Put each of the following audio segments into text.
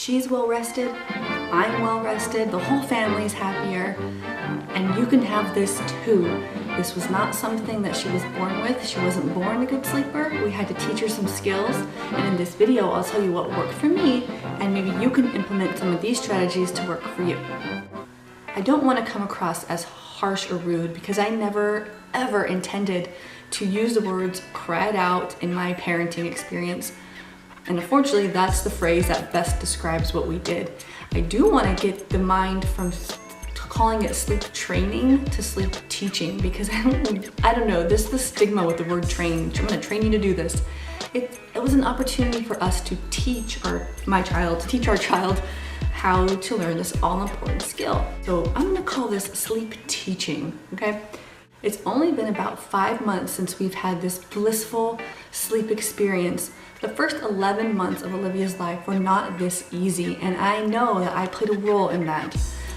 she's well rested, I'm well rested, the whole family's happier, and you can have this too. This was not something that she was born with. She wasn't born a good sleeper. We had to teach her some skills, and in this video I'll tell you what worked for me, and maybe you can implement some of these strategies to work for you. I don't want to come across as harsh or rude because I never ever intended to use the words cry it out in my parenting experience. And unfortunately, that's the phrase that best describes what we did. I do want to get the mind from calling it sleep training to sleep teaching, because I don't know, this is the stigma with the word train. I'm going to train you to do this. It was an opportunity for us to teach our child how to learn this all-important skill. So I'm going to call this sleep teaching, okay? It's only been about 5 months since we've had this blissful sleep experience. The first 11 months of Olivia's life were not this easy, and I know that I played a role in that.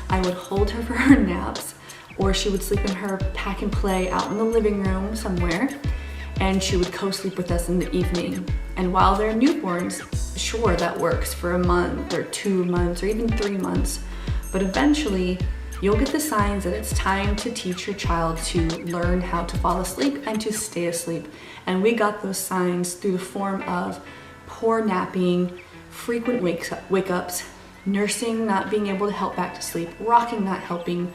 I would hold her for her naps, or she would sleep in her pack and play out in the living room somewhere, and she would co-sleep with us in the evening. And while they're newborns, sure, that works for a month or 2 months or even 3 months, but eventually you'll get the signs that it's time to teach your child to learn how to fall asleep and to stay asleep. And we got those signs through the form of poor napping, frequent wake-ups, nursing not being able to help back to sleep, rocking not helping,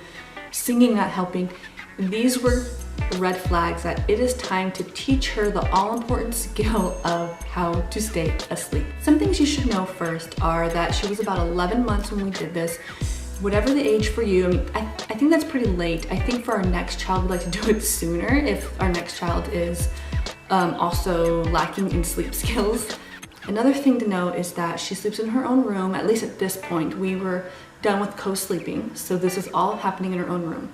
singing not helping. These were red flags that it is time to teach her the all-important skill of how to stay asleep. Some things you should know first are that she was about 11 months when we did this. Whatever the age for you, I think that's pretty late. I think for our next child, we'd like to do it sooner if our next child is also lacking in sleep skills. Another thing to note is that she sleeps in her own room. At least at this point, we were done with co-sleeping, so this is all happening in her own room.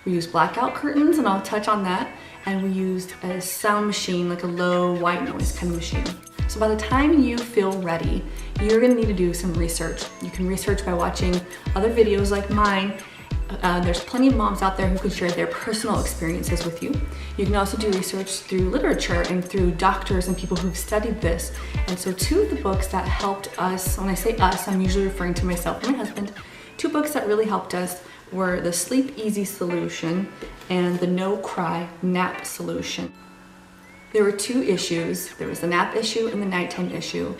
We used blackout curtains, and I'll touch on that, and we used a sound machine, like a low white noise kind of machine. So by the time you feel ready, you're gonna need to do some research. You can research by watching other videos like mine. There's plenty of moms out there who can share their personal experiences with you. You can also do research through literature and through doctors and people who've studied this. And so 2 of the books that helped us, when I say us, I'm usually referring to myself and my husband, 2 books that really helped us were the Sleep Easy Solution and the No Cry Nap Solution. There were 2 issues. There was the nap issue and the nighttime issue.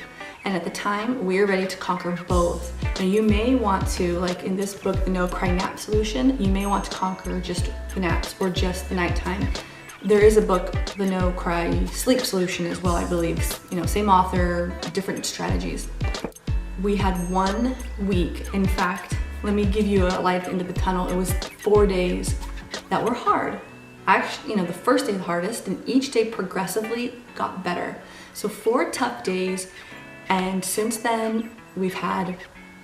And at the time, we were ready to conquer both. Now you may want to, like in this book, the No Cry Nap Solution, you may want to conquer just the naps or just the nighttime. There is a book, the No Cry Sleep Solution as well, I believe. You know, same author, different strategies. We had 1 week. In fact, let me give you a light at the end of the tunnel. It was 4 days that were hard. Actually, the first day the hardest, and each day progressively got better. So 4 tough days, and since then we've had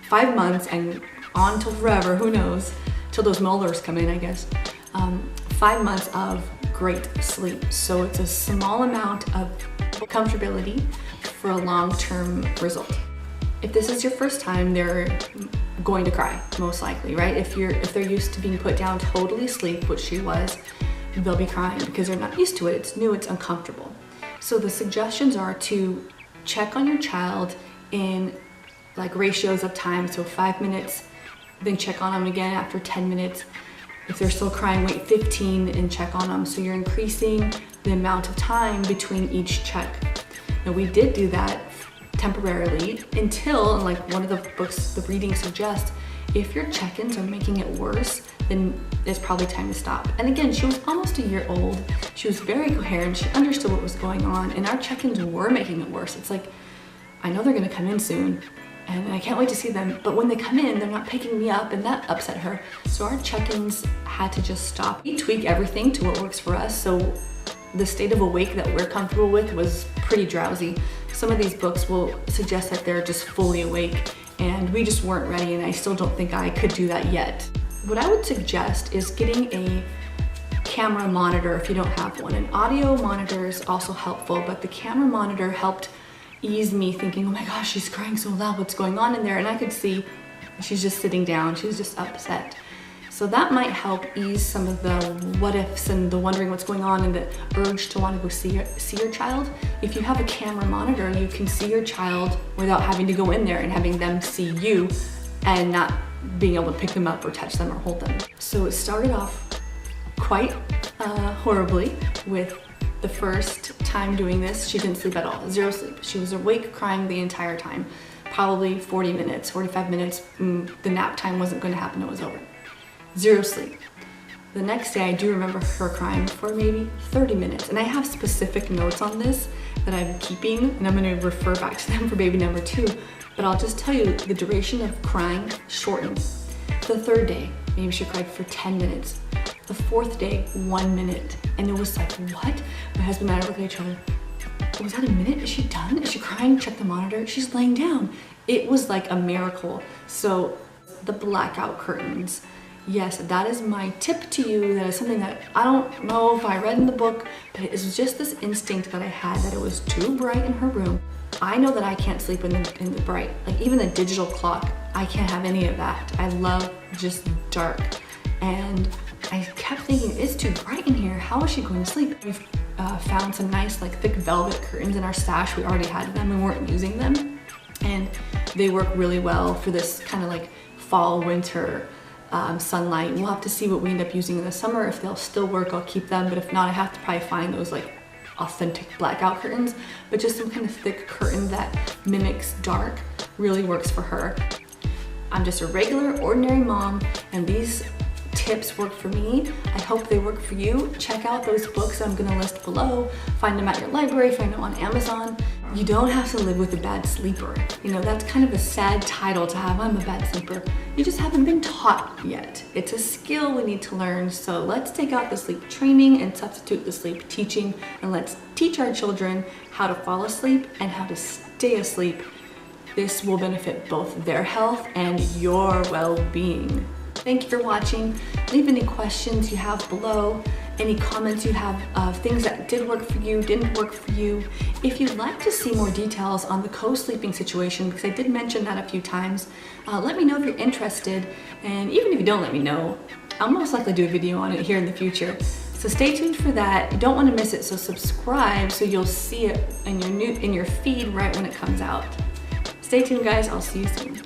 5 months and on till forever, who knows, till those molars come in, I guess. 5 months of great sleep. So it's a small amount of comfortability for a long-term result. If this is your first time, they're going to cry, most likely, right? If they're used to being put down totally asleep, which she was, they'll be crying because they're not used to it. It's new, it's uncomfortable. So the suggestions are to check on your child in like ratios of time. So 5 minutes, then check on them again after 10 minutes. If they're still crying, wait 15 and check on them. So you're increasing the amount of time between each check. Now we did do that temporarily until, like one of the books, the reading suggests, if your check-ins are making it worse, then it's probably time to stop. And again, she was almost a year old. She was very coherent. She understood what was going on, and our check-ins were making it worse. It's like, I know they're gonna come in soon, and I can't wait to see them, but when they come in, they're not picking me up, and that upset her. So our check-ins had to just stop. We tweak everything to what works for us, so the state of awake that we're comfortable with was pretty drowsy. Some of these books will suggest that they're just fully awake, and we just weren't ready, and I still don't think I could do that yet. What I would suggest is getting a camera monitor if you don't have one. An audio monitor is also helpful, but the camera monitor helped ease me thinking, oh my gosh, she's crying so loud, what's going on in there? And I could see she's just sitting down, she's just upset. So that might help ease some of the what ifs and the wondering what's going on and the urge to want to go see your child. If you have a camera monitor, you can see your child without having to go in there and having them see you and not being able to pick them up or touch them or hold them. So it started off quite horribly with the first time doing this. She didn't sleep at all, 0 sleep. She was awake crying the entire time, probably 40 minutes, 45 minutes. The nap time wasn't going to happen, it was over. 0 sleep. The next day I do remember her crying for maybe 30 minutes. And I have specific notes on this that I'm keeping, and I'm going to refer back to them for baby number 2. But I'll just tell you, the duration of crying shortened. The third day, maybe she cried for 10 minutes. The fourth day, 1 minute. And it was like, what? My husband and I looked at each other. Was that a minute? Is she done? Is she crying? Check the monitor. She's laying down. It was like a miracle. So the blackout curtains. Yes, that is my tip to you. That is something that I don't know if I read in the book, but it was just this instinct that I had that it was too bright in her room. I know that I can't sleep in the bright, like even the digital clock, I can't have any of that. I love just dark. And I kept thinking, it's too bright in here. How is she going to sleep? We've found some nice like thick velvet curtains in our stash. We already had them and weren't using them. And they work really well for this kind of like fall, winter sunlight. We'll have to see what we end up using in the summer. If they'll still work, I'll keep them. But if not, I have to probably find those like authentic blackout curtains. But just some kind of thick curtain that mimics dark really works for her. I'm just a regular, ordinary mom, and these tips work for me. I hope they work for you. Check out those books I'm gonna list below. Find them at your library, find them on Amazon. You don't have to live with a bad sleeper. You know, that's kind of a sad title to have, I'm a bad sleeper. You just haven't been taught yet. It's a skill we need to learn. So let's take out the sleep training and substitute the sleep teaching, and let's teach our children how to fall asleep and how to stay asleep. This will benefit both their health and your well-being. Thank you for watching. Leave any questions you have below, any comments you have of things that did work for you, didn't work for you. If you'd like to see more details on the co-sleeping situation, because I did mention that a few times, let me know if you're interested. And even if you don't let me know, I'll most likely do a video on it here in the future. So stay tuned for that. You don't want to miss it, so subscribe so you'll see it in your feed right when it comes out. Stay tuned, guys. I'll see you soon.